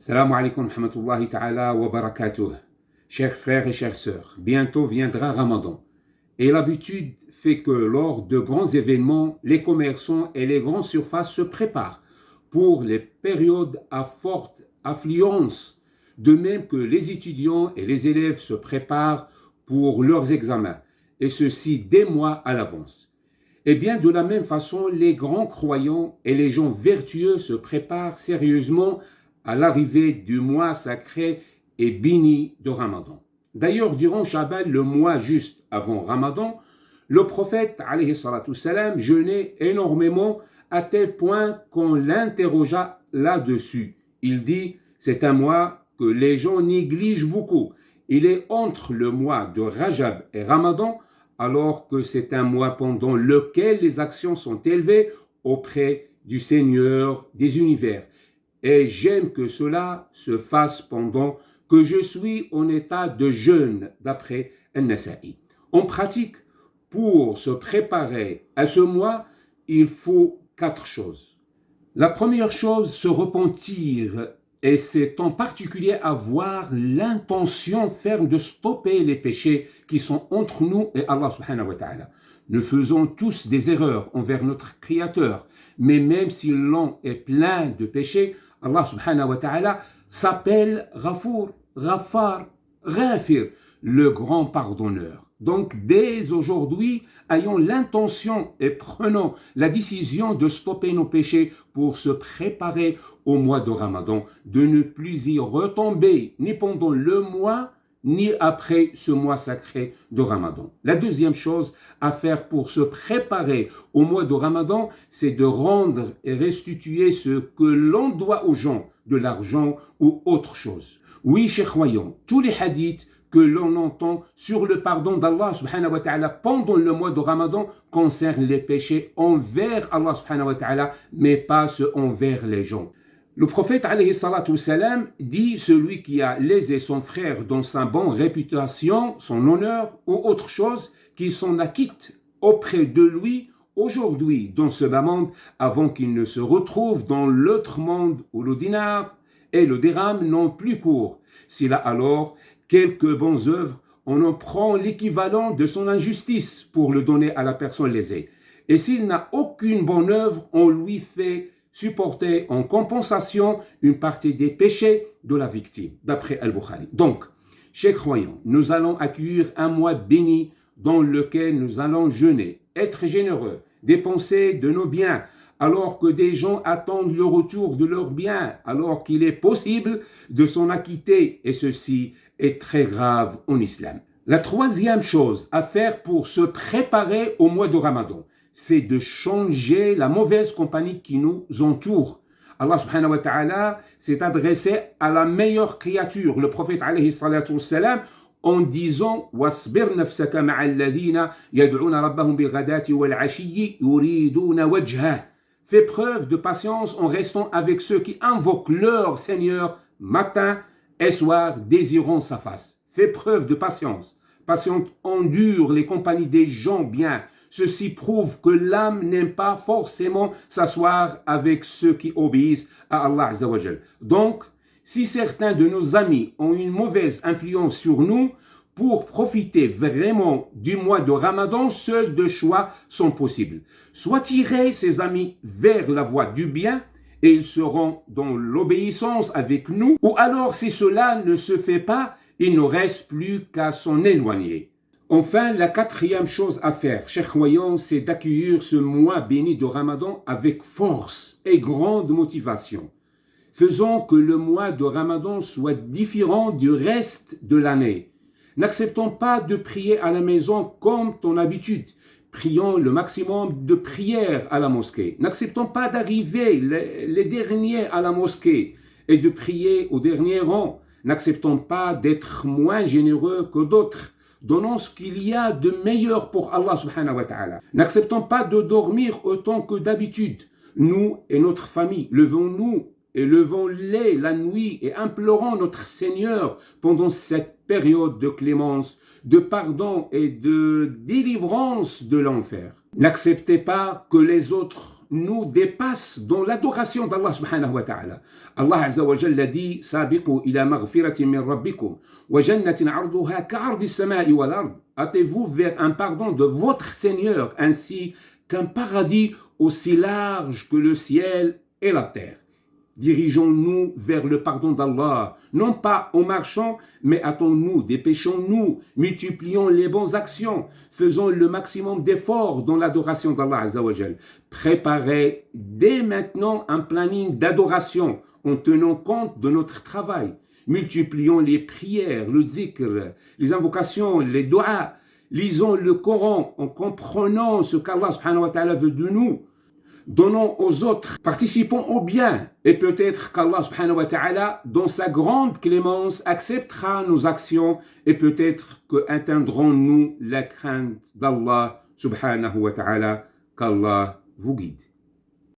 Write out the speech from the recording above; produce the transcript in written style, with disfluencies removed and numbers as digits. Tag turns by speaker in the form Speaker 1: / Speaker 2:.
Speaker 1: Salam alaikum rahmatullahi ta'ala wa barakatuh. Chers frères et chères sœurs, bientôt viendra Ramadan. Et l'habitude fait que lors de grands événements, les commerçants et les grandes surfaces se préparent pour les périodes à forte affluence, de même que les étudiants et les élèves se préparent pour leurs examens, et ceci des mois à l'avance. Et bien de la même façon, les grands croyants et les gens vertueux se préparent sérieusement à l'arrivée du mois sacré et béni de Ramadan. D'ailleurs, durant Shaban, le mois juste avant Ramadan, le prophète alayhi salatu salam jeûnait énormément à tel point qu'on l'interrogea là-dessus. Il dit, c'est un mois que les gens négligent beaucoup. Il est entre le mois de Rajab et Ramadan, alors que c'est un mois pendant lequel les actions sont élevées auprès du Seigneur des univers. Et j'aime que cela se fasse pendant que je suis en état de jeûne, d'après An-Nasa'i. En pratique, pour se préparer à ce mois, il faut 4 choses. La première chose, se repentir, et c'est en particulier avoir l'intention ferme de stopper les péchés qui sont entre nous et Allah subhanahu wa ta'ala. Nous faisons tous des erreurs envers notre Créateur, mais même si l'homme est plein de péchés, Allah subhanahu wa ta'ala s'appelle Ghafour, Ghaffar, Ghafir, le grand pardonneur. Donc dès aujourd'hui, ayons l'intention et prenons la décision de stopper nos péchés pour se préparer au mois de Ramadan, de ne plus y retomber ni pendant le mois, ni après ce mois sacré de Ramadan. La deuxième chose à faire pour se préparer au mois de Ramadan, c'est de rendre et restituer ce que l'on doit aux gens, de l'argent ou autre chose. Oui, chers croyants, tous les hadiths que l'on entend sur le pardon d'Allah subhanahu wa ta'ala pendant le mois de Ramadan concernent les péchés envers Allah subhanahu wa ta'ala, mais pas ceux envers les gens. Le prophète alayhi salatu salam dit, celui qui a lésé son frère dans sa bonne réputation, son honneur ou autre chose, qui s'en acquitte auprès de lui aujourd'hui dans ce bas monde avant qu'il ne se retrouve dans l'autre monde où le dinar et le dirham n'ont plus cours. S'il a alors quelques bonnes œuvres, on en prend l'équivalent de son injustice pour le donner à la personne lésée. Et s'il n'a aucune bonne œuvre, on lui fait supporter en compensation une partie des péchés de la victime, d'après Al-Bukhari. Donc, chers croyants, nous allons accueillir un mois béni dans lequel nous allons jeûner, être généreux, dépenser de nos biens, alors que des gens attendent le retour de leurs biens, alors qu'il est possible de s'en acquitter, et ceci est très grave en islam. La troisième chose à faire pour se préparer au mois de Ramadan, c'est de changer la mauvaise compagnie qui nous entoure. Allah subhanahu wa ta'ala s'est adressé à la meilleure créature, le prophète alayhi salatu wassalam, en disant « Wasbir nafsaka ma'al ladhina yad'una rabbahum bil ghadati wal 'ashiyyi yuriduna wajhah » Fais preuve de patience en restant avec ceux qui invoquent leur Seigneur matin et soir, désirant sa face. Fais preuve de patience. Patience endure les compagnies des gens bien. Ceci prouve que l'âme n'aime pas forcément s'asseoir avec ceux qui obéissent à Allah Azza wa Jal. Donc, si certains de nos amis ont une mauvaise influence sur nous, pour profiter vraiment du mois de Ramadan, seuls deux choix sont possibles. Soit tirer ses amis vers la voie du bien, et ils seront dans l'obéissance avec nous, ou alors si cela ne se fait pas, il ne reste plus qu'à s'en éloigner. Enfin, la quatrième chose à faire, chers croyants, c'est d'accueillir ce mois béni de Ramadan avec force et grande motivation. Faisons que le mois de Ramadan soit différent du reste de l'année. N'acceptons pas de prier à la maison comme ton habitude. Prions le maximum de prières à la mosquée. N'acceptons pas d'arriver les derniers à la mosquée et de prier au dernier rang. N'acceptons pas d'être moins généreux que d'autres. Donnons ce qu'il y a de meilleur pour Allah subhanahu wa ta'ala. N'acceptons pas de dormir autant que d'habitude. Nous et notre famille, levons-nous et levons-les la nuit et implorons notre Seigneur pendant cette période de clémence, de pardon et de délivrance de l'enfer. N'acceptez pas que les autres nous dépasse dans l'adoration d'Allah subhanahu wa ta'ala. Allah azza wa jalla dit « Sabiqu ila maghfiratin min rabbikum wa jannatin arduha ka'ardi as-sama'i wal ard » Hâtez-vous vers un pardon de votre Seigneur ainsi qu'un paradis aussi large que le ciel et la terre. Dirigeons-nous vers le pardon d'Allah, non pas en marchant, mais hâtons-nous, dépêchons-nous, multiplions les bonnes actions, faisons le maximum d'efforts dans l'adoration d'Allah Azza wa Jal. Préparez dès maintenant un planning d'adoration en tenant compte de notre travail. Multiplions les prières, le zikr, les invocations, les du'as. Lisons le Coran en comprenant ce qu'Allah subhanahu wa ta'ala veut de nous. Donnons aux autres, participons au bien. Et peut-être qu'Allah subhanahu wa ta'ala, dans sa grande clémence, acceptera nos actions et peut-être qu'atteindrons-nous la crainte d'Allah subhanahu wa ta'ala. Qu'Allah vous guide.